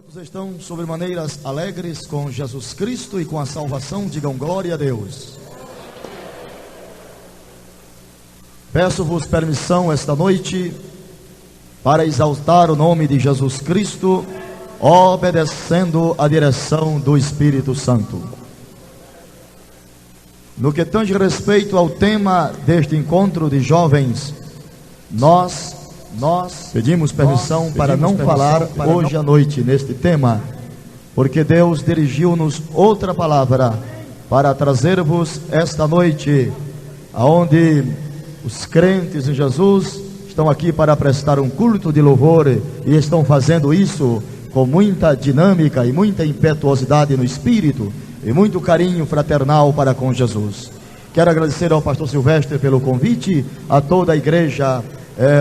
Quantos estão sobremaneiras alegres com Jesus Cristo e com a salvação? Digam glória a Deus. Peço-vos permissão esta noite para exaltar o nome de Jesus Cristo, obedecendo a direção do Espírito Santo. No que tange respeito ao tema deste encontro de jovens, nós pedimos permissão para não falar hoje à noite neste tema, porque Deus dirigiu-nos outra palavra para trazer-vos esta noite, aonde os crentes em Jesus estão aqui para prestar um culto de louvor e estão fazendo isso com muita dinâmica e muita impetuosidade no espírito e muito carinho fraternal para com Jesus. Quero agradecer ao pastor Silvestre pelo convite, a toda a igreja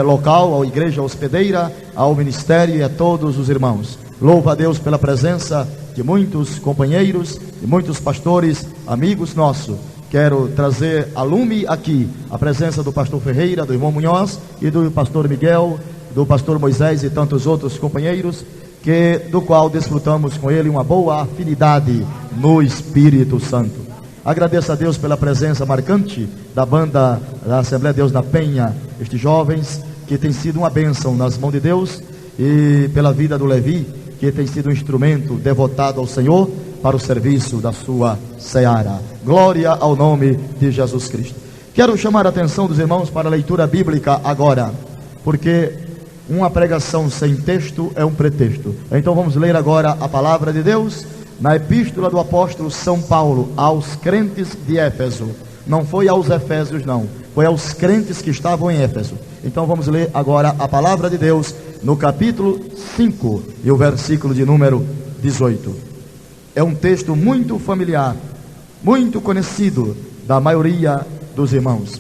local, à igreja hospedeira, ao ministério e a todos os irmãos. Louvo a Deus pela presença de muitos companheiros e muitos pastores, amigos nossos. Quero trazer a lume aqui a presença do pastor Ferreira, do irmão Munhoz e do pastor Miguel, do pastor Moisés e tantos outros companheiros, do qual desfrutamos com ele uma boa afinidade no Espírito Santo. Agradeço a Deus pela presença marcante da banda da Assembleia de Deus na Penha, estes jovens que tem sido uma bênção nas mãos de Deus, e pela vida do Levi, que tem sido um instrumento devotado ao Senhor para o serviço da sua seara. Glória ao nome de Jesus Cristo. Quero chamar a atenção dos irmãos para a leitura bíblica agora, porque uma pregação sem texto é um pretexto. Então vamos ler agora a palavra de Deus na epístola do apóstolo São Paulo aos crentes de Éfeso. Não foi aos efésios não, foi aos crentes que estavam em Éfeso. Então vamos ler agora a palavra de Deus no capítulo 5 e o versículo de número 18. É um texto muito familiar, muito conhecido da maioria dos irmãos.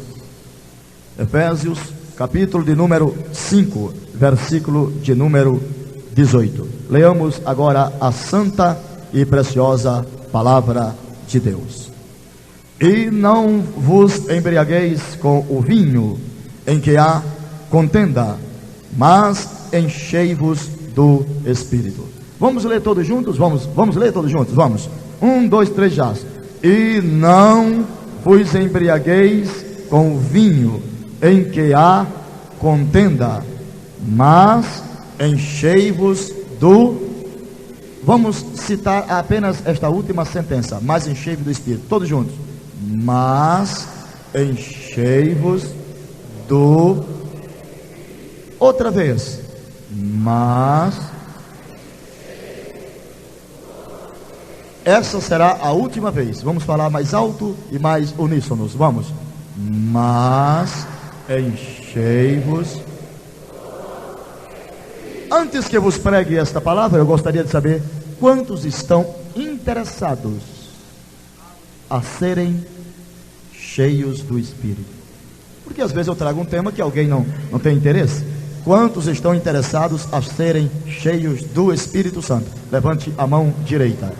Efésios, capítulo de número 5, versículo de número 18. Leamos agora a santa e preciosa palavra de Deus. E não vos embriagueis com o vinho em que há contenda, mas enchei-vos do Espírito. Vamos ler todos juntos? Vamos ler todos juntos? Vamos. 1, 2, 3 já. E não vos embriagueis com o vinho em que há contenda, mas enchei-vos do... Vamos citar apenas esta última sentença, mas enchei-vos do Espírito, todos juntos. Mas enchei-vos do... Outra vez. Mas... Essa será a última vez. Vamos falar mais alto e mais uníssonos. Vamos. Mas enchei-vos. Antes que eu vos pregue esta palavra, eu gostaria de saber quantos estão interessados a serem cheios do Espírito. Porque às vezes eu trago um tema que alguém não tem interesse. Quantos estão interessados a serem cheios do Espírito Santo? Levante a mão direita.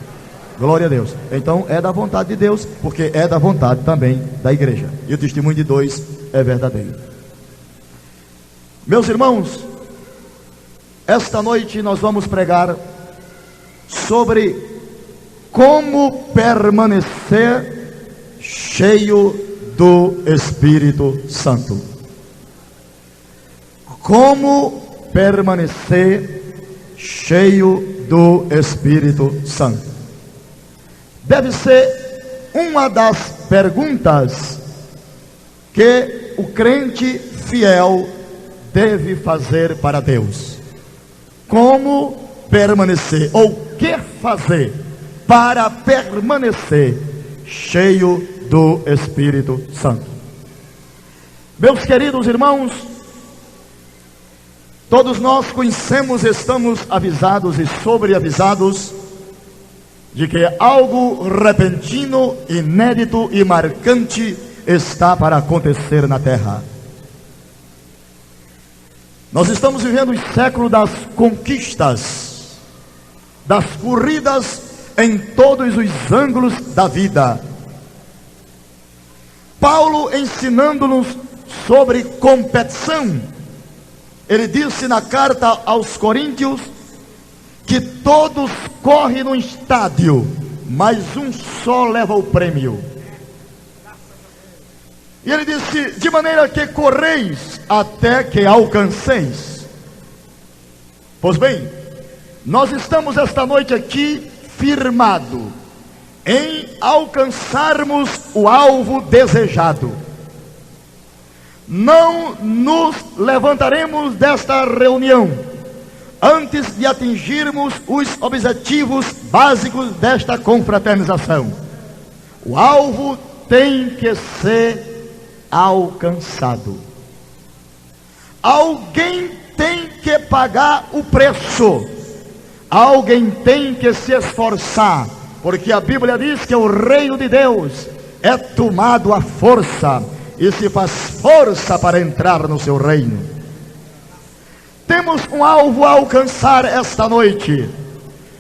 Glória a Deus. Então é da vontade de Deus, porque é da vontade também da igreja. E o testemunho de dois é verdadeiro. Meus irmãos, esta noite nós vamos pregar sobre como permanecer cheio do Espírito Santo. Como permanecer cheio do Espírito Santo. Deve ser uma das perguntas que o crente fiel deve fazer para Deus. Como permanecer, ou o que fazer para permanecer cheio do Espírito Santo. Meus queridos irmãos, todos nós conhecemos, estamos avisados e sobreavisados de que algo repentino, inédito e marcante está para acontecer na terra. Nós estamos vivendo o século das conquistas, das corridas em todos os ângulos da vida. Paulo, ensinando-nos sobre competição, ele disse na carta aos Coríntios que todos correm no estádio, mas um só leva o prêmio. E ele disse: de maneira que correis até que alcanceis. Pois bem, nós estamos esta noite aqui firmado em alcançarmos o alvo desejado. Não nos levantaremos desta reunião antes de atingirmos os objetivos básicos desta confraternização. O alvo tem que ser alcançado. Alguém tem que pagar o preço. Alguém tem que se esforçar, porque a Bíblia diz que o reino de Deus é tomado à força, e se faz força para entrar no seu reino. Temos um alvo a alcançar esta noite,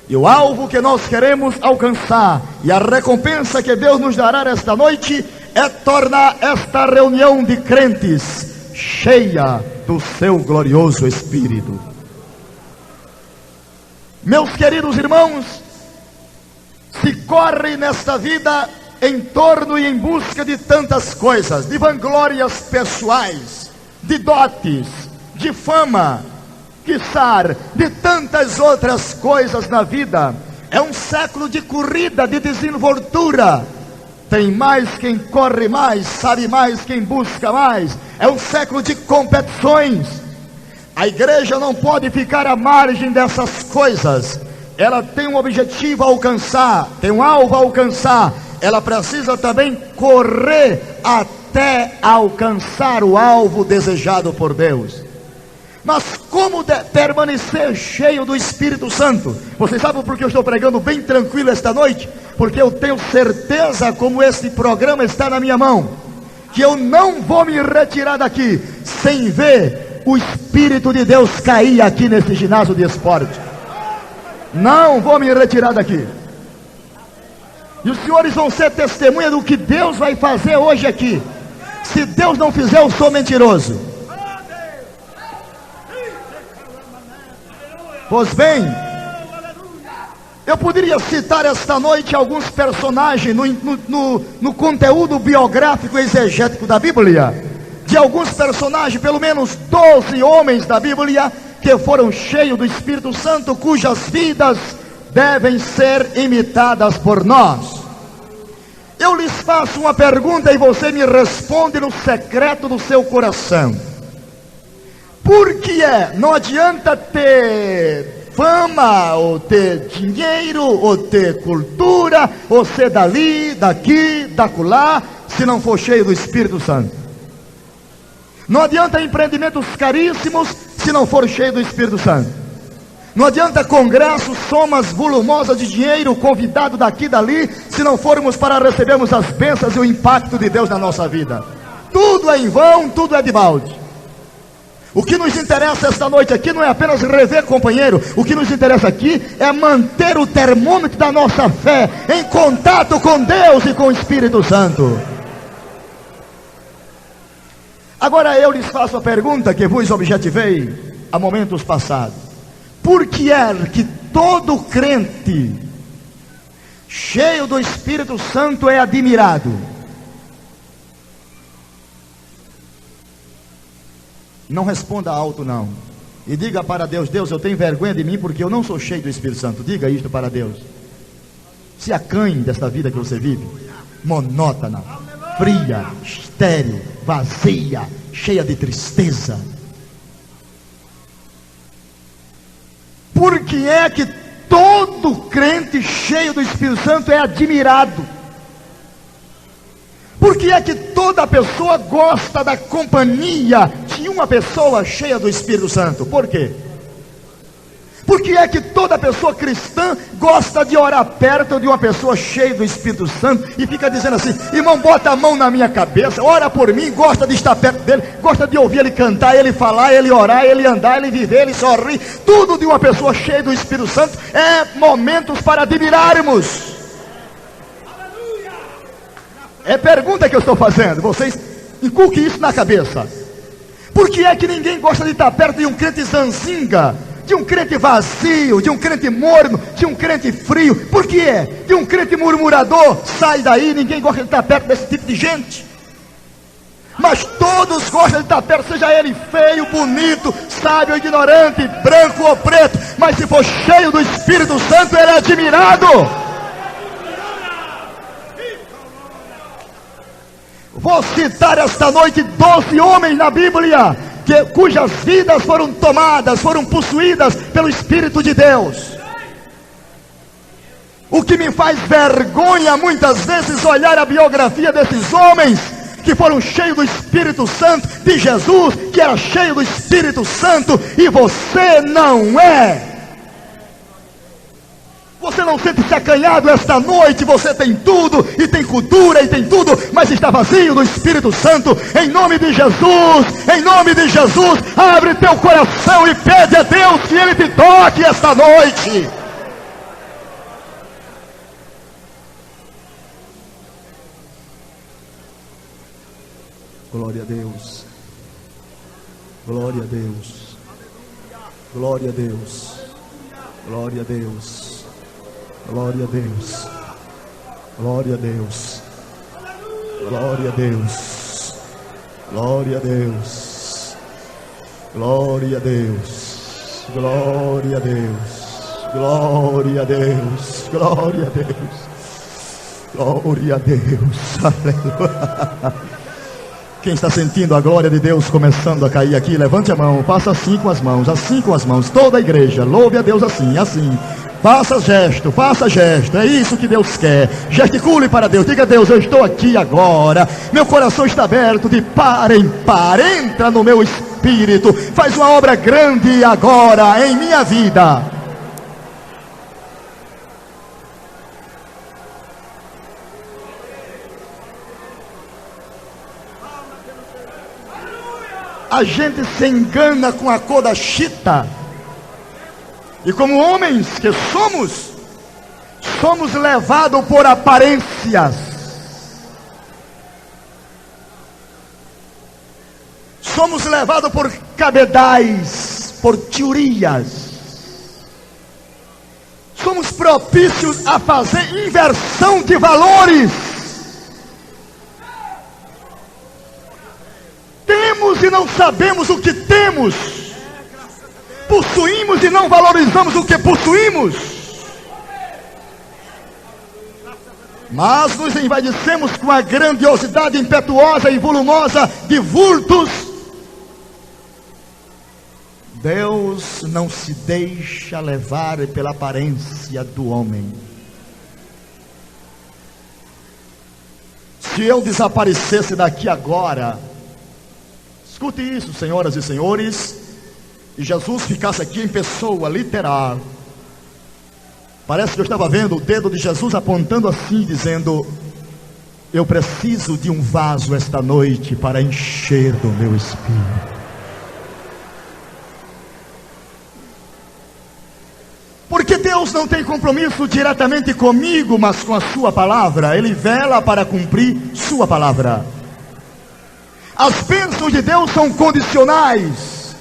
e o alvo que nós queremos alcançar, e a recompensa que Deus nos dará esta noite, é tornar esta reunião de crentes cheia do seu glorioso Espírito. Meus queridos irmãos, se corre nesta vida em torno e em busca de tantas coisas, de vanglórias pessoais, de dotes, de fama, quiçá, de tantas outras coisas na vida. É um século de corrida, de desenvoltura. Tem mais quem corre mais, sabe mais quem busca mais. É um século de competições. A igreja não pode ficar à margem dessas coisas. Ela tem um objetivo a alcançar, tem um alvo a alcançar. Ela precisa também correr até alcançar o alvo desejado por Deus. Mas como permanecer cheio do Espírito Santo? Vocês sabem por que eu estou pregando bem tranquilo esta noite? Porque eu tenho certeza, como esse programa está na minha mão, que eu não vou me retirar daqui sem ver o Espírito de Deus cair aqui nesse ginásio de esporte. Não vou me retirar daqui. E os senhores vão ser testemunha do que Deus vai fazer hoje aqui. Se Deus não fizer, eu sou mentiroso. Pois bem, eu poderia citar esta noite alguns personagens no conteúdo biográfico e exegético da Bíblia, de alguns personagens, pelo menos 12 homens da Bíblia, que foram cheios do Espírito Santo, cujas vidas devem ser imitadas por nós. Eu lhes faço uma pergunta e você me responde no secreto do seu coração. Por que não adianta ter fama, ou ter dinheiro, ou ter cultura, ou ser dali, daqui, dacolá, se não for cheio do Espírito Santo? Não adianta empreendimentos caríssimos se não for cheio do Espírito Santo. Não adianta congressos, somas volumosas de dinheiro, convidado daqui e dali, se não formos para recebermos as bênçãos e o impacto de Deus na nossa vida. Tudo é em vão, tudo é de balde. O que nos interessa esta noite aqui não é apenas rever companheiro. O que nos interessa aqui é manter o termômetro da nossa fé em contato com Deus e com o Espírito Santo. Agora eu lhes faço a pergunta que vos objetivei há momentos passados. Por que é que todo crente cheio do Espírito Santo é admirado? Não responda alto não. E diga para Deus: Deus, eu tenho vergonha de mim porque eu não sou cheio do Espírito Santo. Diga isto para Deus. Se acanhe desta vida que você vive, monótona, fria, estéril, vazia, cheia de tristeza. Por que é que todo crente cheio do Espírito Santo é admirado? Por que é que toda pessoa gosta da companhia de uma pessoa cheia do Espírito Santo? Por quê? Por que é que toda pessoa cristã gosta de orar perto de uma pessoa cheia do Espírito Santo e fica dizendo assim: irmão, bota a mão na minha cabeça, ora por mim, gosta de estar perto dele, gosta de ouvir ele cantar, ele falar, ele orar, ele andar, ele viver, ele sorrir. Tudo de uma pessoa cheia do Espírito Santo é momentos para admirarmos. É pergunta que eu estou fazendo, vocês inculquem isso na cabeça. Por que é que ninguém gosta de estar perto de um crente zanzinga, de um crente vazio, de um crente morno, de um crente frio. Por quê? De um crente murmurador. Sai daí, ninguém gosta de estar perto desse tipo de gente. Mas todos gostam de estar perto, seja ele feio, bonito, sábio, ignorante, branco ou preto. Mas se for cheio do Espírito Santo, ele é admirado. Vou citar esta noite 12 homens na Bíblia, cujas vidas foram tomadas, foram possuídas pelo Espírito de Deus. O que me faz vergonha muitas vezes olhar a biografia desses homens, que foram cheios do Espírito Santo, de Jesus, que era cheio do Espírito Santo, e você não é. Você não sente-se acanhado esta noite. Você tem tudo, e tem cultura, e tem tudo, mas está vazio do Espírito Santo. Em nome de Jesus, em nome de Jesus, abre teu coração e pede a Deus que Ele te toque esta noite. Glória a Deus, glória a Deus, glória a Deus, glória a Deus, glória a Deus, glória a Deus, glória a Deus, glória a Deus, glória a Deus, glória a Deus, glória a Deus, glória a Deus, glória a Deus, aleluia. Quem está sentindo a glória de Deus começando a cair aqui, levante a mão, faça assim com as mãos, toda a igreja, louve a Deus assim, assim. Faça gesto, é isso que Deus quer. Gesticule para Deus, diga a Deus, eu estou aqui agora, meu coração está aberto de par em par, entra no meu espírito, faz uma obra grande agora em minha vida. A gente se engana com a cor da chita, e como homens que somos levados por aparências, somos levados por cabedais, por teorias, somos propícios a fazer inversão de valores. Temos e não sabemos o que temos, possuímos e não valorizamos o que possuímos, mas nos envaidecemos com a grandiosidade impetuosa e volumosa de vultos. Deus não se deixa levar pela aparência do homem. Se eu desaparecesse daqui agora, escute isso, senhoras e senhores, e Jesus ficasse aqui em pessoa, literal, parece que eu estava vendo o dedo de Jesus apontando assim, dizendo: eu preciso de um vaso esta noite para encher do meu espírito. Porque Deus não tem compromisso diretamente comigo, mas com a sua palavra. Ele vela para cumprir sua palavra. As bênçãos de Deus são condicionais.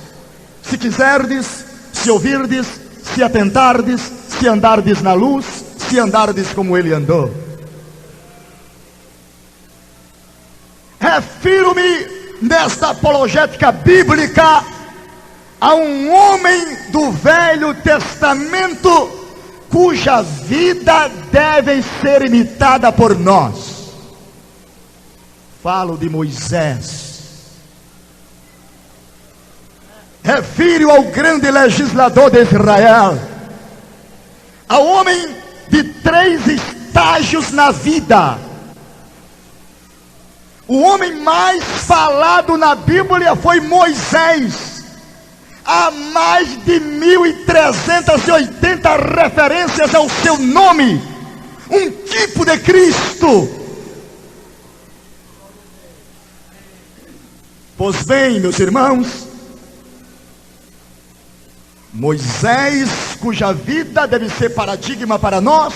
Se quiserdes, se ouvirdes, se atentardes, se andardes na luz, se andardes como Ele andou. Refiro-me nesta apologética bíblica a um homem do Velho Testamento cuja vida deve ser imitada por nós. Falo de Moisés. Refiro ao grande legislador de Israel, ao homem de 3 estágios na vida. O homem mais falado na Bíblia foi Moisés. Há mais de 1380 referências ao seu nome. Um tipo de Cristo. Pois bem, meus irmãos, Moisés, cuja vida deve ser paradigma para nós,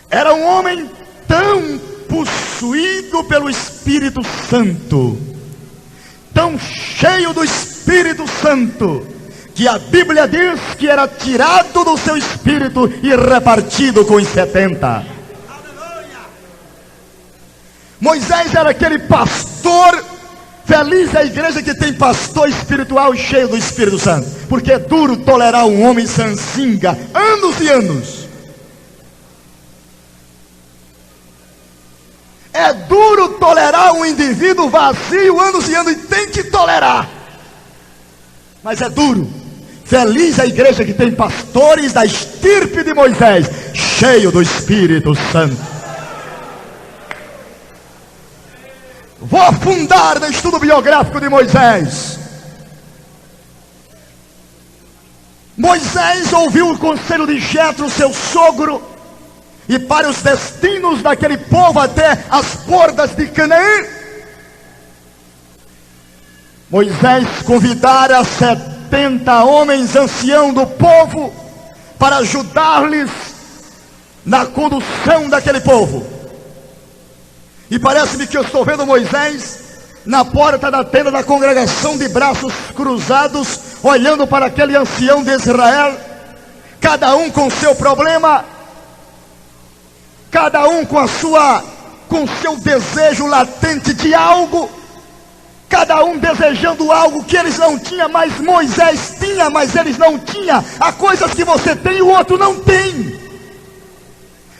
era um homem tão possuído pelo Espírito Santo, tão cheio do Espírito Santo, que a Bíblia diz que era tirado do seu espírito e repartido com os 70. Moisés era aquele pastor. Feliz é a igreja que tem pastor espiritual cheio do Espírito Santo, porque é duro tolerar um homem sanzinga, anos e anos. É duro tolerar um indivíduo vazio, anos e anos, e tem que tolerar. Mas é duro. Feliz a igreja que tem pastores da estirpe de Moisés, cheio do Espírito Santo. Vou afundar no estudo biográfico de Moisés. Moisés ouviu o conselho de Jetro, seu sogro, e para os destinos daquele povo até as bordas de Canaã, Moisés convidara 70 homens anciãos do povo para ajudar-lhes na condução daquele povo. E parece-me que eu estou vendo Moisés na porta da tenda da congregação, de braços cruzados, olhando para aquele ancião de Israel, cada um com seu problema, cada um com seu desejo latente de algo, cada um desejando algo que eles não tinham, mas Moisés tinha, mas eles não tinham. Há coisas que você tem e o outro não tem.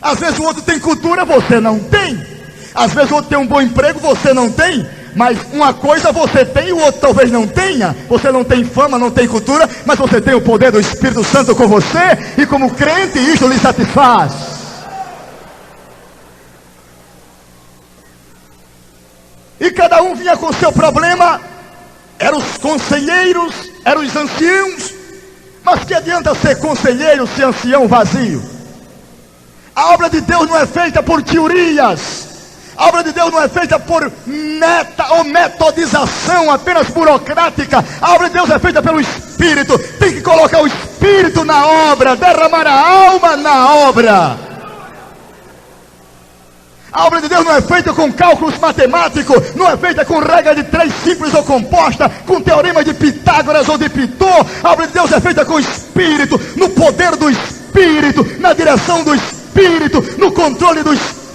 Às vezes o outro tem cultura, você não tem. Às vezes o outro tem um bom emprego, você não tem. Mas uma coisa você tem e o outro talvez não tenha. Você não tem fama, não tem cultura, mas você tem o poder do Espírito Santo com você, e como crente isso lhe satisfaz. E cada um vinha com seu problema. Eram os conselheiros, eram os anciãos. Mas que adianta ser conselheiro se ancião vazio? A obra de Deus não é feita por teorias. A obra de Deus não é feita por metodização apenas burocrática. A obra de Deus é feita pelo Espírito. Tem que colocar o Espírito na obra, derramar a alma na obra. A obra de Deus não é feita com cálculos matemáticos, não é feita com regra de 3 simples ou composta, com teorema de Pitágoras ou de Pitô. A obra de Deus é feita com o Espírito, no poder do Espírito, na direção do Espírito, no controle do Espírito,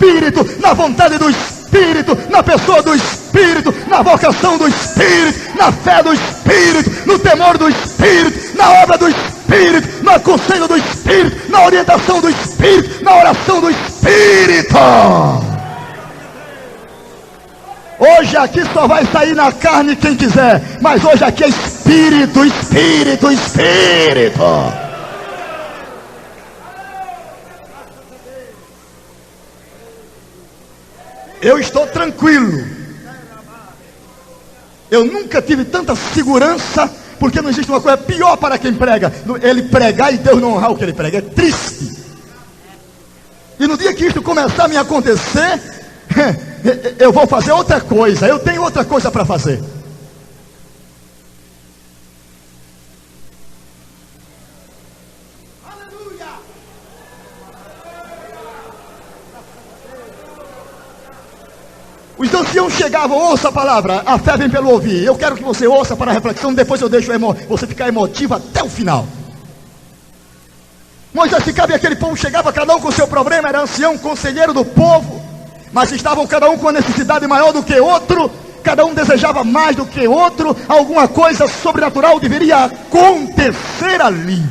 na vontade do Espírito, na pessoa do Espírito, na vocação do Espírito, na fé do Espírito, no temor do Espírito, na obra do Espírito, no aconselho do Espírito, na orientação do Espírito, na oração do Espírito. Hoje aqui só vai sair na carne quem quiser, mas hoje aqui é Espírito, Espírito, Espírito. Eu estou tranquilo. Eu nunca tive tanta segurança, porque não existe uma coisa pior para quem prega. Ele pregar e Deus não honrar o que ele prega. É triste. E no dia que isso começar a me acontecer, eu vou fazer outra coisa. Eu tenho outra coisa para fazer. Os anciãos chegavam, ouça a palavra, a fé vem pelo ouvir. Eu quero que você ouça para a reflexão, depois eu deixo você ficar emotivo até o final. Moisés ficava e aquele povo chegava, cada um com o seu problema, era ancião, conselheiro do povo, mas estavam cada um com uma necessidade maior do que outro, cada um desejava mais do que outro, alguma coisa sobrenatural deveria acontecer ali.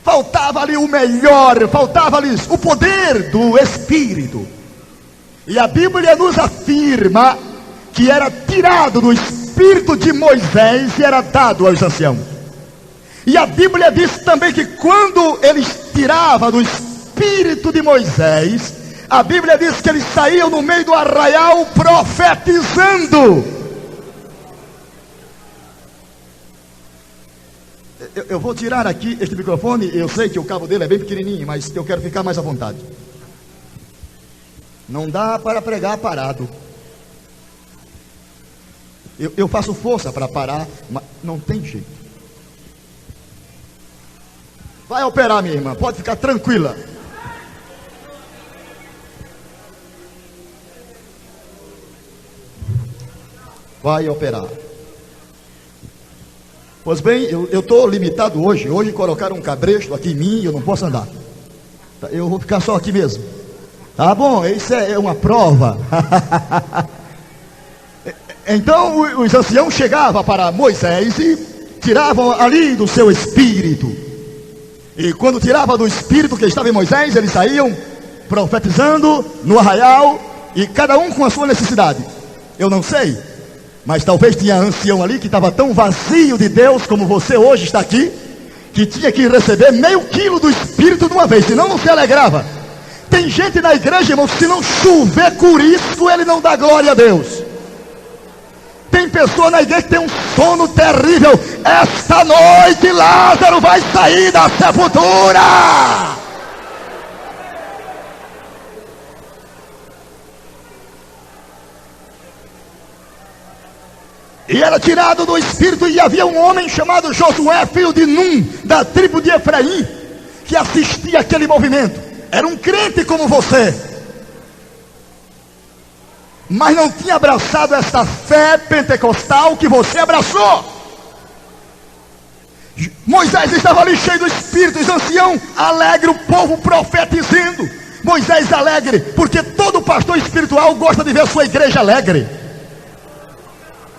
Faltava ali o melhor, faltava-lhes o poder do Espírito. E a Bíblia nos afirma que era tirado do espírito de Moisés e era dado aos anciãos. E a Bíblia diz também que quando eles tiravam do espírito de Moisés, a Bíblia diz que eles saíam no meio do arraial profetizando. Eu vou tirar aqui este microfone, eu sei que o cabo dele é bem pequenininho, mas eu quero ficar mais à vontade. Não dá para pregar parado. Eu faço força para parar, mas não tem jeito. Vai operar, minha irmã, pode ficar tranquila. Vai operar. Pois bem, eu estou limitado hoje. Hoje colocaram um cabresto aqui em mim e eu não posso andar. Eu vou ficar só aqui mesmo. Tá bom, isso é uma prova. Então os anciãos chegavam para Moisés e tiravam ali do seu espírito. E quando tirava do espírito que estava em Moisés, eles saíam profetizando no arraial, e cada um com a sua necessidade. Eu não sei, mas talvez tinha ancião ali que estava tão vazio de Deus como você hoje está aqui, que tinha que receber meio quilo do espírito de uma vez, senão não se alegrava. Tem gente na igreja, irmão, que se não chover curisco, ele não dá glória a Deus. Tem pessoa na igreja que tem um sono terrível. Esta noite Lázaro vai sair da sepultura. E era tirado do espírito, e havia um homem chamado Josué, filho de Num, da tribo de Efraim, que assistia aquele movimento. Era um crente como você, mas não tinha abraçado essa fé pentecostal que você abraçou. Moisés estava ali cheio do espírito, os anciãos alegre, o povo profetizando. Moisés alegre, porque todo pastor espiritual gosta de ver a sua igreja alegre.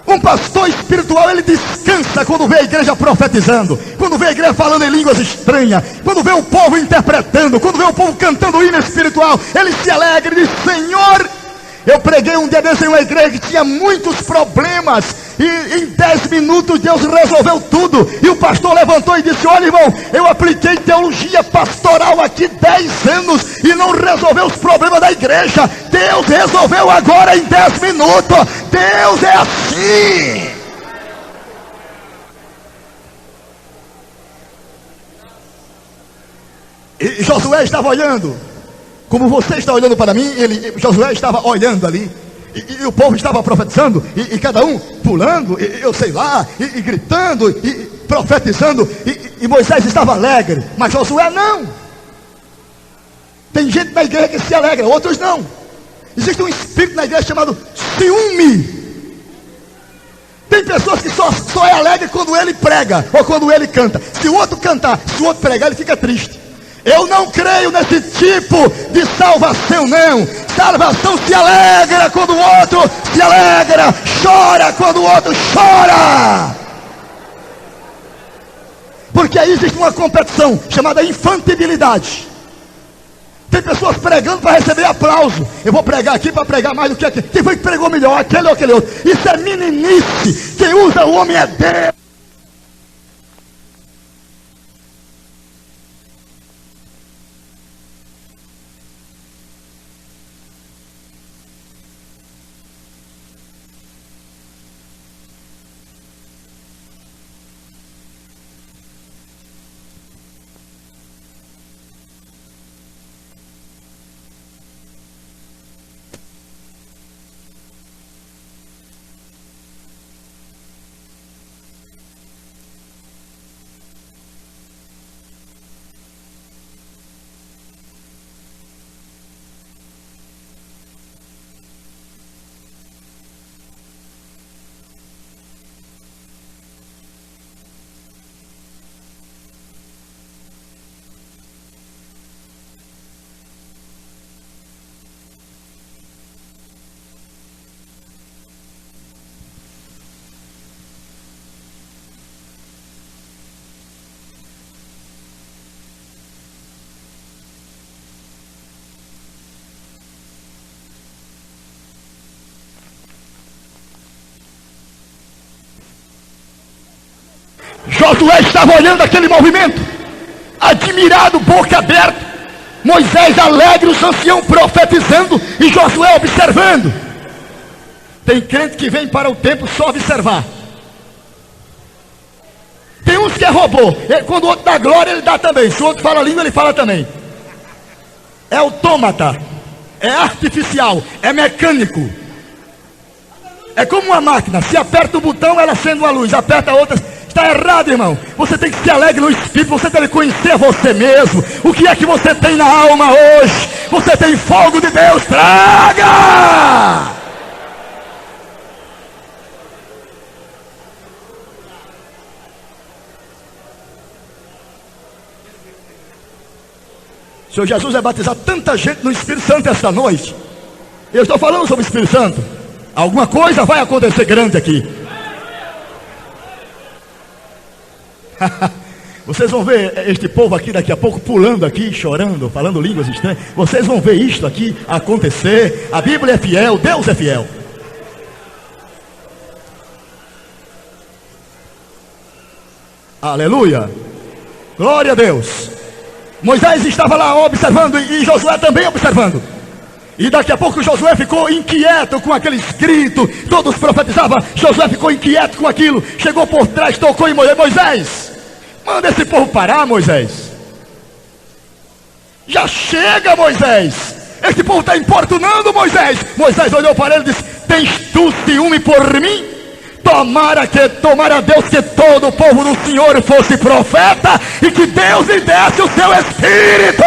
Um pastor espiritual, ele descansa quando vê a igreja profetizando, quando vê a igreja falando em línguas estranhas, quando vê o povo interpretando, quando vê o povo cantando hino espiritual. Ele se alegra e diz: Senhor, eu preguei um dia desse em uma igreja que tinha muitos problemas, e em 10 minutos Deus resolveu tudo. E o pastor levantou e disse: olha, irmão, eu apliquei teologia pastoral aqui 10 anos e não resolveu os problemas da igreja. Deus resolveu agora em 10 minutos. Deus é assim. E Josué estava olhando, como você está olhando para mim. Josué estava olhando ali, e o povo estava profetizando, e cada um pulando, eu sei lá, e gritando, e profetizando, e Moisés estava alegre, mas Josué não. Tem gente na igreja que se alegra, outros não. Existe um espírito na igreja chamado ciúme. Tem pessoas que só é alegre quando ele prega, ou quando ele canta. Se o outro cantar, se o outro pregar, ele fica triste. Eu não creio nesse tipo de salvação, não. Salvação se alegra quando o outro se alegra, chora quando o outro chora. Porque aí existe uma competição chamada infantilidade. Tem pessoas pregando para receber aplauso. Eu vou pregar aqui para pregar mais do que aquele. Quem foi que pregou melhor, aquele ou aquele outro? Isso é meninice. Quem usa o homem é Deus. Josué estava olhando aquele movimento, admirado, boca aberta. Moisés alegre, os anciãos profetizando, e Josué observando. Tem crente que vem para o templo só observar. Tem uns que é robô. Quando o outro dá glória, ele dá também. Se o outro fala língua, ele fala também. É autômata, é artificial, é mecânico. É como uma máquina. Se aperta o botão, ela acende uma luz. Aperta a outra. Está errado, irmão. Você tem que se alegrar no espírito. Você deve conhecer você mesmo. O que é que você tem na alma hoje? Você tem fogo de Deus. Traga! Senhor Jesus vai batizar tanta gente no Espírito Santo esta noite. Eu estou falando sobre o Espírito Santo. Alguma coisa vai acontecer grande aqui. Vocês vão ver este povo aqui daqui a pouco pulando aqui, chorando, falando línguas estranhas. Vocês vão ver isto aqui acontecer. A Bíblia é fiel, Deus é fiel. Aleluia. Glória a Deus. Moisés estava lá observando e Josué também observando. E daqui a pouco Josué ficou inquieto com aqueles gritos. Todos profetizavam. Josué ficou inquieto com aquilo. Chegou por trás, tocou em Moisés. Moisés, manda esse povo parar, Moisés. Já chega, Moisés. Esse povo está importunando, Moisés. Moisés olhou para ele e disse: tens tu ciúme por mim? Tomara Deus que todo o povo do Senhor fosse profeta e que Deus lhe desse o seu Espírito.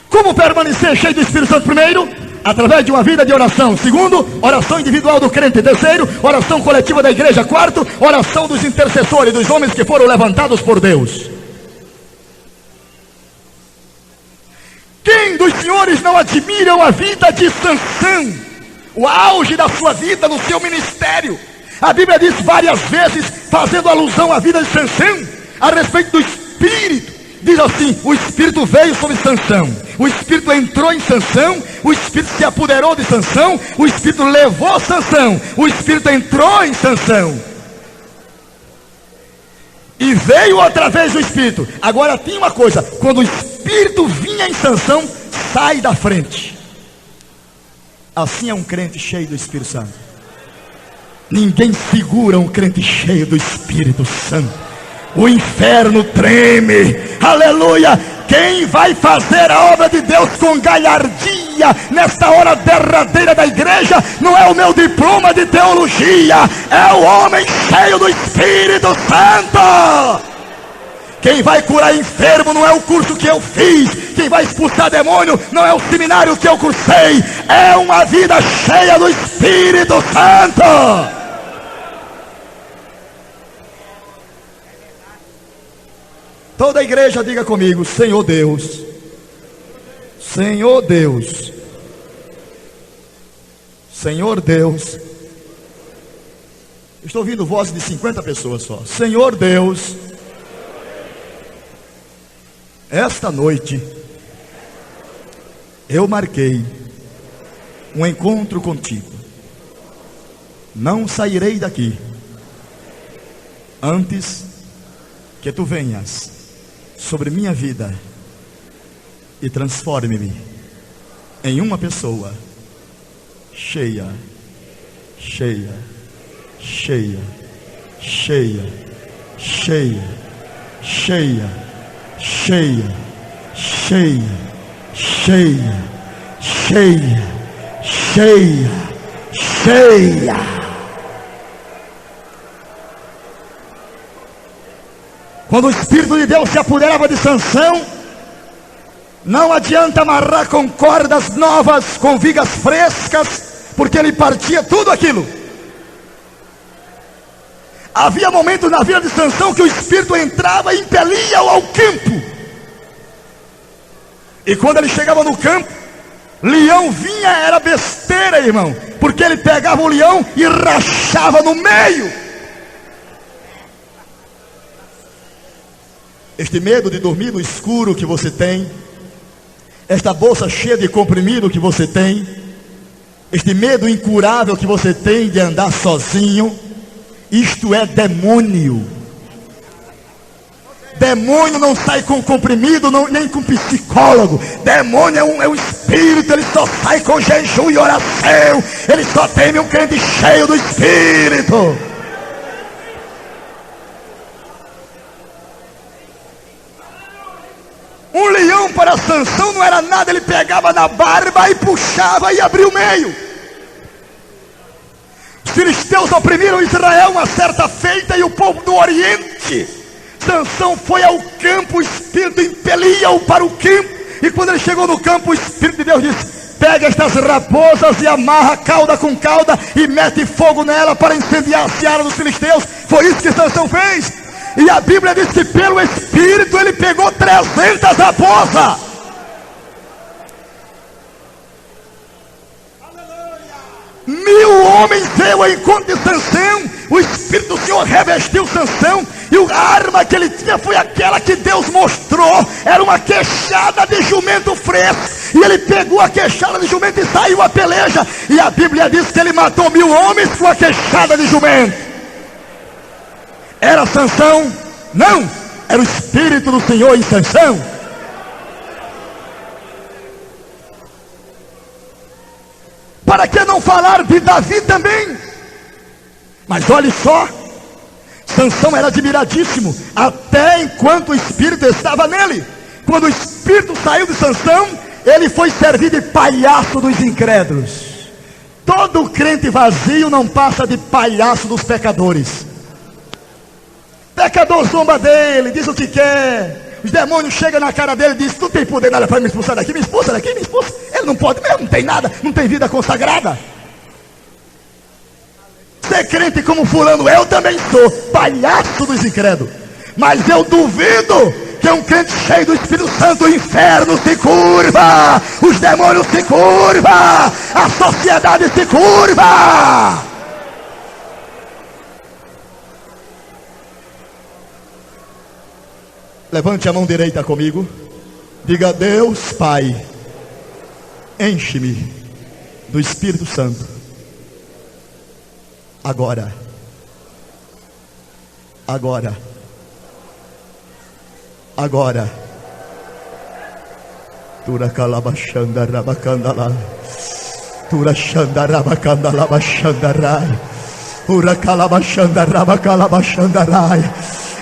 Como permanecer cheio do Espírito Santo? Primeiro, através de uma vida de oração. Segundo, oração individual do crente. Terceiro, oração coletiva da igreja. Quarto, oração dos intercessores, dos homens que foram levantados por Deus. Quem dos senhores não admiram a vida de Sansão, o auge da sua vida no seu ministério? A Bíblia diz várias vezes, fazendo alusão à vida de Sansão, a respeito do Espírito. Diz assim: o Espírito veio sobre Sansão, o Espírito entrou em Sansão, o Espírito se apoderou de Sansão, o Espírito levou Sansão, o Espírito entrou em Sansão e veio através do Espírito. Agora tinha uma coisa: quando o Espírito vinha em Sansão, sai da frente. Assim é um crente cheio do Espírito Santo. Ninguém segura um crente cheio do Espírito Santo. O inferno treme. Aleluia. Quem vai fazer a obra de Deus com galhardia nesta hora derradeira da igreja não é o meu diploma de teologia, é o homem cheio do Espírito Santo. Quem vai curar enfermo não é o curso que eu fiz. Quem vai expulsar demônio não é o seminário que eu cursei. É uma vida cheia do Espírito Santo. Toda a igreja diga comigo: Senhor Deus, Senhor Deus, Senhor Deus. Estou ouvindo vozes de 50 pessoas só. Senhor Deus, esta noite eu marquei um encontro contigo. Não sairei daqui antes que tu venhas sobre minha vida e transforme-me em uma pessoa cheia, cheia, cheia, cheia, cheia, cheia, cheia, cheia, cheia, cheia, cheia, cheia. Quando o Espírito de Deus se apoderava de Sansão, não adianta amarrar com cordas novas, com vigas frescas, porque ele partia tudo aquilo. Havia momentos na vida de Sansão que o Espírito entrava e impelia-o ao campo. E quando ele chegava no campo, leão vinha, era besteira, irmão, porque ele pegava o leão e rachava no meio. Este medo de dormir no escuro que você tem, esta bolsa cheia de comprimido que você tem, este medo incurável que você tem de andar sozinho, isto é demônio. Demônio não sai com comprimido, nem com psicólogo. Demônio é um espírito, ele só sai com jejum e oração. Ele só teme um crente cheio do Espírito. Um leão para Sansão não era nada, ele pegava na barba e puxava e abria o meio. Os filisteus oprimiram Israel uma certa feita e o povo do Oriente. Sansão foi ao campo, o Espírito impelia-o para o campo. E quando ele chegou no campo, o Espírito de Deus disse: pega estas raposas e amarra cauda com cauda e mete fogo nela para incendiar a seara dos filisteus. Foi isso que Sansão fez. E a Bíblia diz que pelo Espírito ele pegou 300 raposas. Mil homens veio ao encontro de Sansão. O Espírito do Senhor revestiu Sansão, e a arma que ele tinha foi aquela que Deus mostrou. Era uma queixada de jumento fresco, e ele pegou a queixada de jumento e saiu a peleja. E a Bíblia diz que ele matou 1000 homens com a queixada de jumento. Era Sansão? Não, era o Espírito do Senhor em Sansão. Para que não falar de Davi também? Mas olhe só, Sansão era admiradíssimo, até enquanto o Espírito estava nele. Quando o Espírito saiu de Sansão, ele foi servir de palhaço dos incrédulos. Todo crente vazio não passa de palhaço dos pecadores. Pecador zomba dele, diz o que quer. Os demônios chegam na cara dele e dizem: tu tem poder nada para me expulsar daqui? Me expulsa daqui, me expulsa. Ele não pode mesmo, não tem nada, não tem vida consagrada. Ser crente como fulano, eu também sou palhaço dos incrédulos. Mas eu duvido que um crente cheio do Espírito Santo, o inferno se curva, os demônios se curvam, a sociedade se curva. Levante a mão direita comigo. Diga: Deus Pai, enche-me do Espírito Santo. Agora. Agora. Agora. Tura calabachanda rabacandala. Tura xanda rabacandala baxandarai. Ura calabachanda rabacalabachandarai.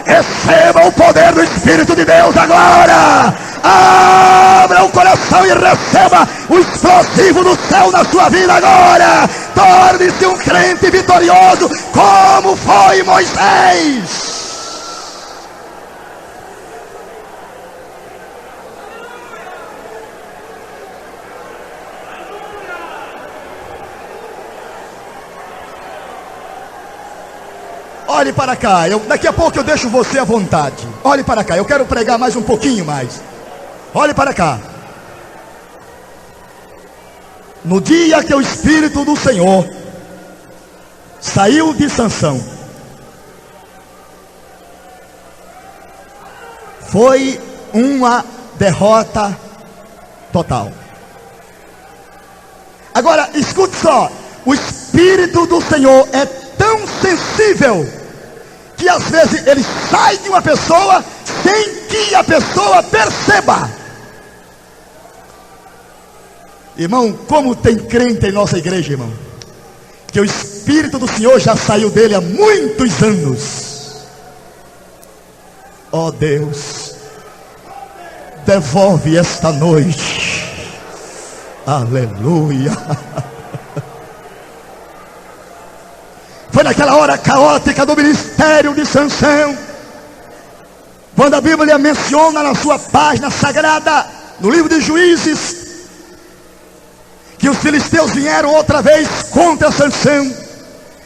Receba o poder do Espírito de Deus agora. Abra o coração e receba o explosivo do céu na sua vida agora. Torne-se um crente vitorioso, como foi Moisés. Olhe para cá, daqui a pouco eu deixo você à vontade. Olhe para cá, eu quero pregar mais um pouquinho mais. Olhe para cá. No dia que o Espírito do Senhor saiu de Sansão, foi uma derrota total. Agora, escute só. O Espírito do Senhor é tão sensível que às vezes ele sai de uma pessoa sem que a pessoa perceba. Irmão, como tem crente em nossa igreja, irmão, que o Espírito do Senhor já saiu dele há muitos anos. Ó Deus, devolve esta noite. Aleluia. Foi naquela hora caótica do ministério de Sansão, quando a Bíblia menciona na sua página sagrada, no livro de Juízes, que os filisteus vieram outra vez contra Sansão.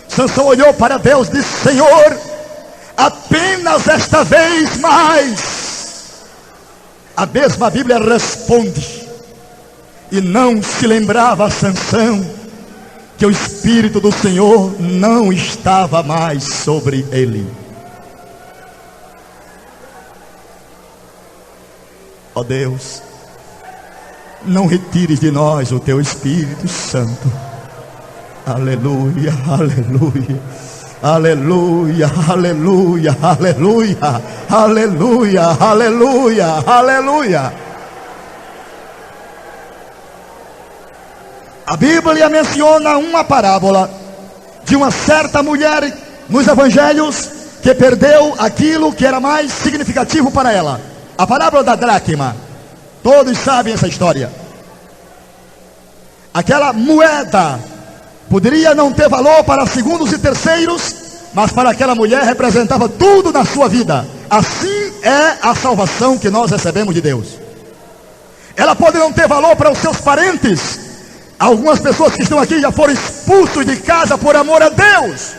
Sansão olhou para Deus e disse: Senhor, apenas esta vez mais. A mesma Bíblia responde: e não se lembrava Sansão que o Espírito do Senhor não estava mais sobre ele. Ó Deus, não retires de nós o teu Espírito Santo. Aleluia, aleluia, aleluia, aleluia, aleluia, aleluia, aleluia, aleluia. A Bíblia menciona uma parábola de uma certa mulher nos evangelhos que perdeu aquilo que era mais significativo para ela. A parábola da dracma. Todos sabem essa história. Aquela moeda poderia não ter valor para segundos e terceiros, mas para aquela mulher representava tudo na sua vida. Assim é a salvação que nós recebemos de Deus. Ela pode não ter valor para os seus parentes, Algumas pessoas que estão aqui já foram expulsos de casa por amor a Deus.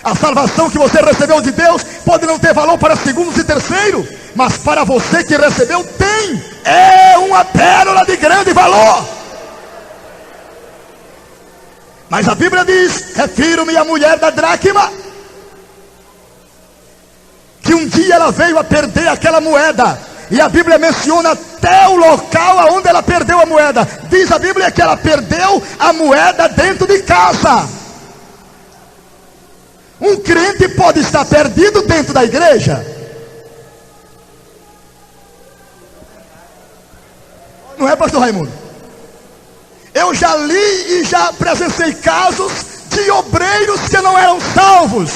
A salvação que você recebeu de Deus pode não ter valor para segundos e terceiro, mas para você que recebeu tem. É uma pérola de grande valor. Mas a Bíblia diz, refiro-me à mulher da dracma, que um dia ela veio a perder aquela moeda. E a Bíblia menciona até o local aonde ela perdeu a moeda. Diz a Bíblia que ela perdeu a moeda dentro de casa. Um crente pode estar perdido dentro da igreja. Não é, pastor Raimundo? Eu já li e já presenciei casos de obreiros que não eram salvos.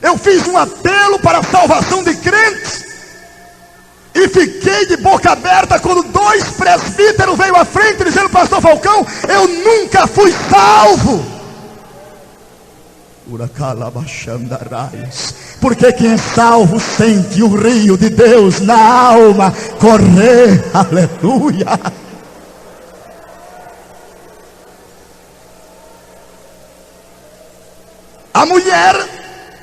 Eu fiz um apelo para a salvação de crentes e fiquei de boca aberta quando 2 presbíteros veio à frente dizendo: pastor Falcão, eu nunca fui salvo. Porque quem é salvo sente o rio de Deus na alma correr. Aleluia. A mulher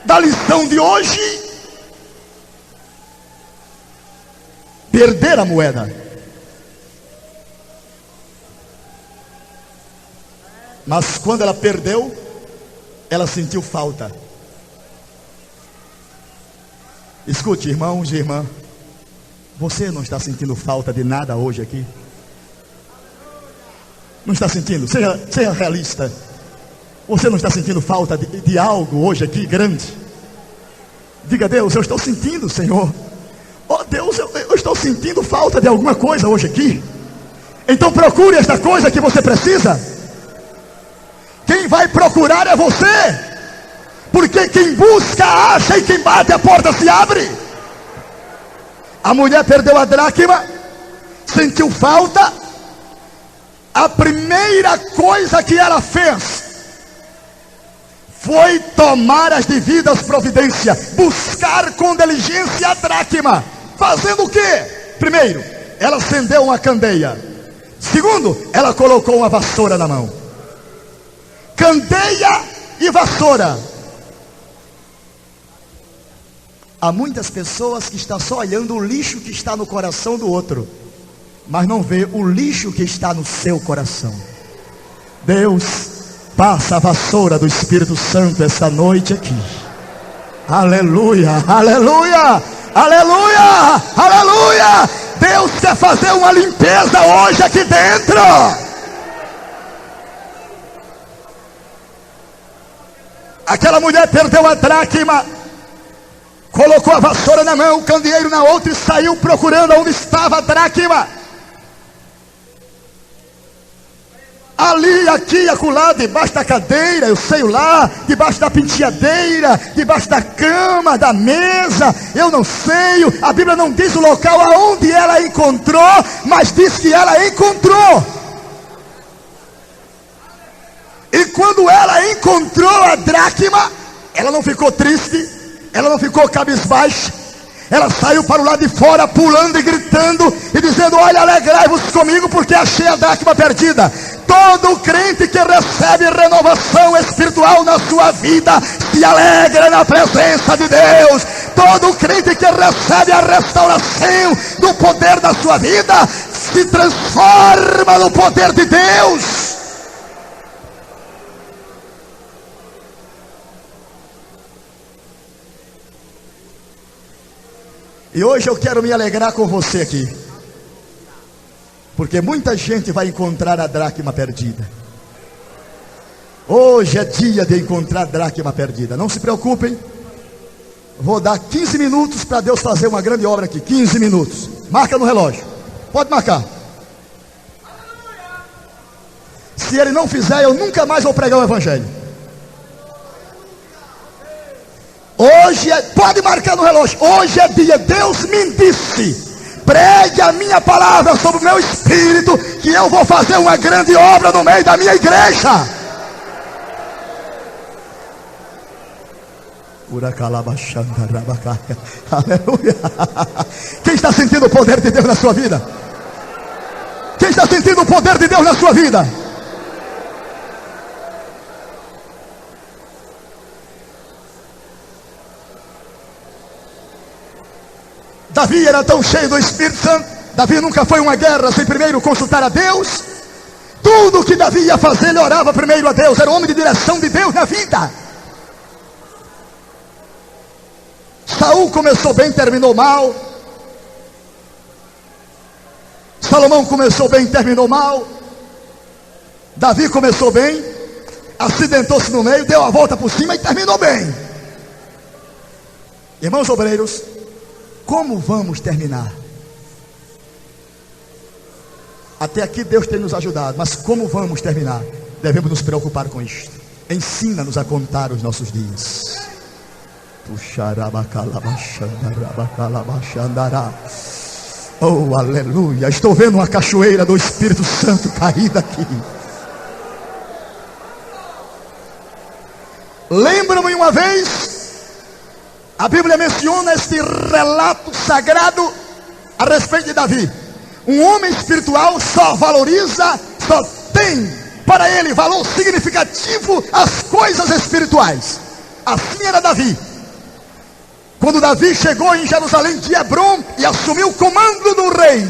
da lição de hoje perder a moeda. Mas quando ela perdeu, ela sentiu falta. Escute, irmãos e irmãs, você não está sentindo falta de nada hoje aqui? Não está sentindo? Seja realista. Você não está sentindo falta de algo hoje aqui grande? Diga: Deus, eu estou sentindo, Senhor. Oh Deus, eu estou sentindo falta de alguma coisa hoje aqui. Então procure esta coisa que você precisa. Quem vai procurar é você. Porque quem busca acha, e quem bate a porta se abre. A mulher perdeu a dracma, sentiu falta. A primeira coisa que ela fez foi tomar as devidas providências, buscar com diligência a dracma. Fazendo o quê? Primeiro, ela acendeu uma candeia. Segundo, ela colocou uma vassoura na mão. Candeia e vassoura. Há muitas pessoas que estão só olhando o lixo que está no coração do outro, mas não vê o lixo que está no seu coração. Deus passa a vassoura do Espírito Santo esta noite aqui. Aleluia, aleluia, aleluia, aleluia. Deus quer fazer uma limpeza hoje aqui dentro. Aquela mulher perdeu a dracma, colocou a vassoura na mão, o candeeiro na outra e saiu procurando onde estava a dracma. Ali, aqui, acolá, debaixo da cadeira, eu sei lá, debaixo da penteadeira, debaixo da cama, da mesa, eu não sei. A Bíblia não diz o local aonde ela encontrou, mas diz que ela encontrou. E quando ela encontrou a dracma, ela não ficou triste, ela não ficou cabisbaixa. Ela saiu para o lado de fora, pulando e gritando e dizendo: olha, alegrai-vos comigo, porque achei a dracma perdida. Todo crente que recebe renovação espiritual na sua vida se alegra na presença de Deus. Todo crente que recebe a restauração do poder da sua vida se transforma no poder de Deus. E hoje eu quero me alegrar com você aqui, porque muita gente vai encontrar a dracma perdida. Hoje é dia de encontrar a dracma perdida. Não se preocupem, vou dar 15 minutos para Deus fazer uma grande obra aqui. 15 minutos, marca no relógio, pode marcar. Se Ele não fizer, eu nunca mais vou pregar o Evangelho. Hoje pode marcar no relógio, hoje é dia. Deus me disse: pregue a minha palavra sobre o meu espírito, que eu vou fazer uma grande obra no meio da minha igreja. Aleluia. Quem está sentindo o poder de Deus na sua vida? Quem está sentindo o poder de Deus na sua vida? Davi era tão cheio do Espírito Santo. Davi nunca foi uma guerra sem primeiro consultar a Deus. Tudo que Davi ia fazer, ele orava primeiro a Deus. Era um homem de direção de Deus na vida. Saul começou bem, terminou mal. Salomão começou bem, terminou mal. Davi começou bem, acidentou-se no meio, deu a volta por cima e terminou bem. Irmãos obreiros, como vamos terminar? Até aqui Deus tem nos ajudado, mas como vamos terminar? Devemos nos preocupar com isto. Ensina-nos a contar os nossos dias. Oh, aleluia. Estou vendo uma cachoeira do Espírito Santo caída aqui. Lembra-me uma vez, a Bíblia menciona este relato sagrado a respeito de Davi. Um homem espiritual só valoriza, só tem para ele valor significativo as coisas espirituais. Assim era Davi. Quando Davi chegou em Jerusalém de Hebrom e assumiu o comando do rei,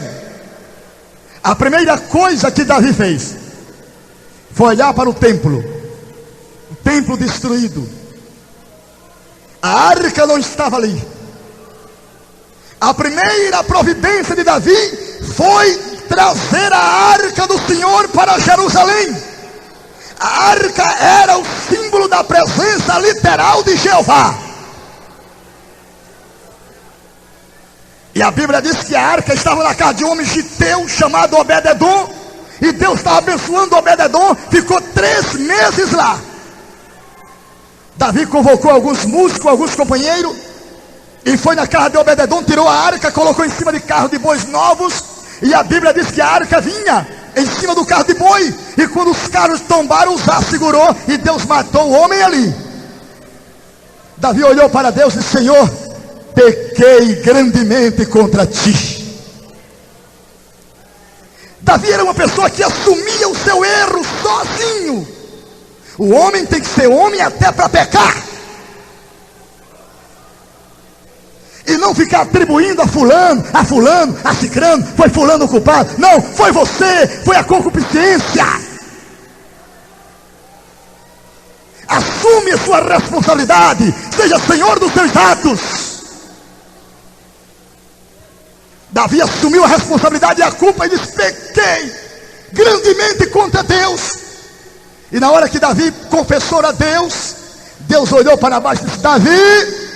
a primeira coisa que Davi fez foi olhar para o templo destruído. A arca não estava ali. A primeira providência de Davi foi trazer a arca do Senhor para Jerusalém. A arca era o símbolo da presença literal de Jeová. E a Bíblia diz que a arca estava na casa de um homem giteu chamado Obed-edom. E Deus estava abençoando Obed-edom. Ficou 3 meses lá. Davi convocou alguns músicos, alguns companheiros, e foi na casa de Obed-edom, tirou a arca, colocou em cima de carro de bois novos. E a Bíblia diz que a arca vinha em cima do carro de boi. E quando os carros tombaram, Uzá segurou e Deus matou o homem ali. Davi olhou para Deus e disse: Senhor, pequei grandemente contra ti. Davi era uma pessoa que assumia o seu erro sozinho. O homem tem que ser homem até para pecar. E não ficar atribuindo a fulano, a cicrano, foi fulano o culpado. Não, foi você, foi a concupiscência. Assume a sua responsabilidade, seja senhor dos seus atos. Davi assumiu a responsabilidade e a culpa e disse: pequei grandemente contra Deus. E na hora que Davi confessou a Deus, Deus olhou para baixo e disse: Davi,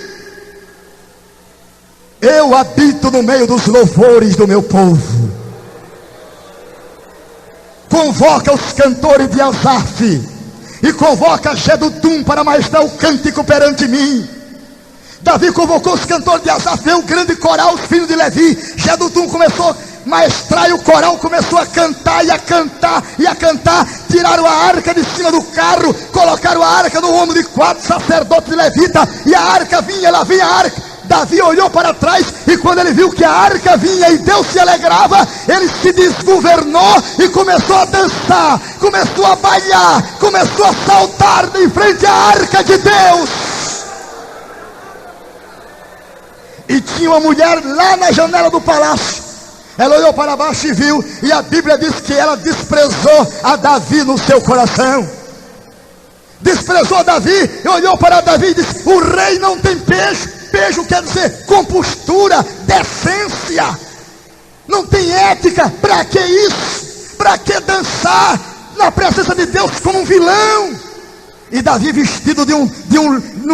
eu habito no meio dos louvores do meu povo. Convoca os cantores de Asaf e convoca Jedutum para maestrar o cântico perante mim. Davi convocou os cantores de Asaf, veio o grande coral, os filhos de Levi. Jedutum começou a maestrar e o coral começou a cantar e a cantar e a cantar. Tiraram a arca de cima do carro, colocaram a arca no ombro de 4 sacerdotes levitas, e a arca vinha, lá vinha a arca. Davi olhou para trás e quando ele viu que a arca vinha e Deus se alegrava, ele se desgovernou e começou a dançar, começou a bailar, começou a saltar em frente à arca de Deus. E tinha uma mulher lá na janela do palácio. Ela olhou para baixo e viu, e a Bíblia diz que ela desprezou a Davi no seu coração. Desprezou a Davi e olhou para Davi e disse: o rei não tem pejo. Pejo quer dizer compostura, decência. Não tem ética. Para que isso? Para que dançar na presença de Deus como um vilão? E Davi, vestido de um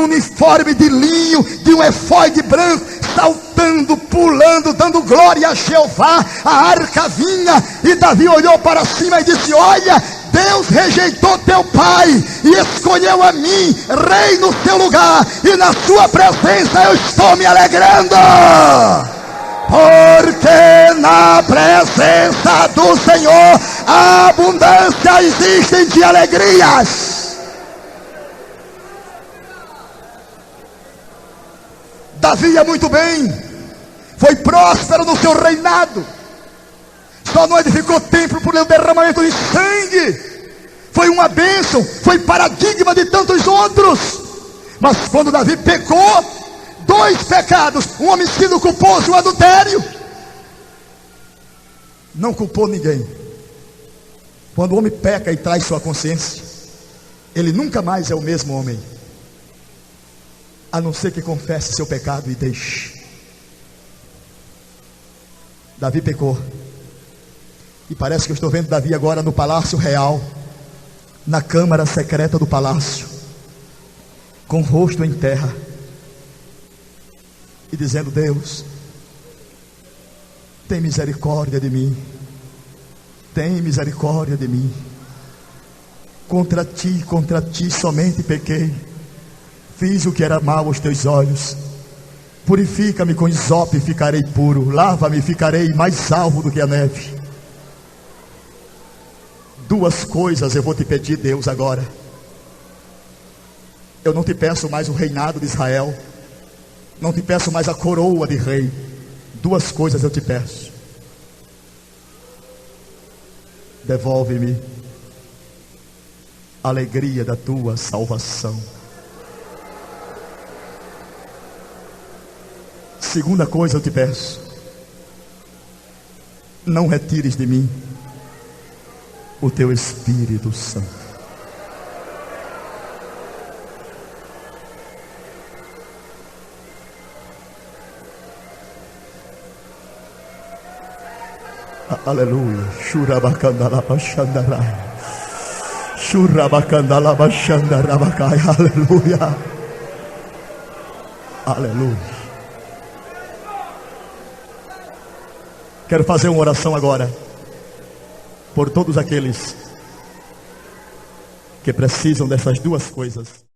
uniforme de linho, de um efóide branco, saltando, pulando, dando glória a Jeová. A arca vinha e Davi olhou para cima e disse: olha, Deus rejeitou teu pai e escolheu a mim, rei no seu lugar, e na sua presença eu estou me alegrando, porque na presença do Senhor a abundância existe de alegrias. Davi ia muito bem, foi próspero no seu reinado. só não edificou templo por um derramamento de sangue. Foi uma bênção, foi paradigma de tantos outros. Mas quando Davi pecou, 2 pecados, um homicídio culposo e um adultério, não culpou ninguém. Quando o homem peca e traz sua consciência, ele nunca mais é o mesmo homem, a não ser que confesse seu pecado e deixe. Davi pecou, e parece que eu estou vendo Davi agora no palácio real, na câmara secreta do palácio, com o rosto em terra, e dizendo: Deus, tem misericórdia de mim, tem misericórdia de mim. Contra ti somente pequei, fiz o que era mal aos teus olhos. Purifica-me com isope e ficarei puro, lava-me e ficarei mais salvo do que a neve. 2 coisas eu vou te pedir, Deus, agora. Eu não te peço mais o reinado de Israel, não te peço mais a coroa de rei. 2 coisas eu te peço: devolve-me a alegria da tua salvação. 2ª coisa eu te peço: não retires de mim o teu Espírito Santo. Aleluia. Shurabakandalabashandarai. Shurabakandalabashandarabakai. Aleluia. Aleluia. Quero fazer uma oração agora por todos aqueles que precisam dessas 2 coisas.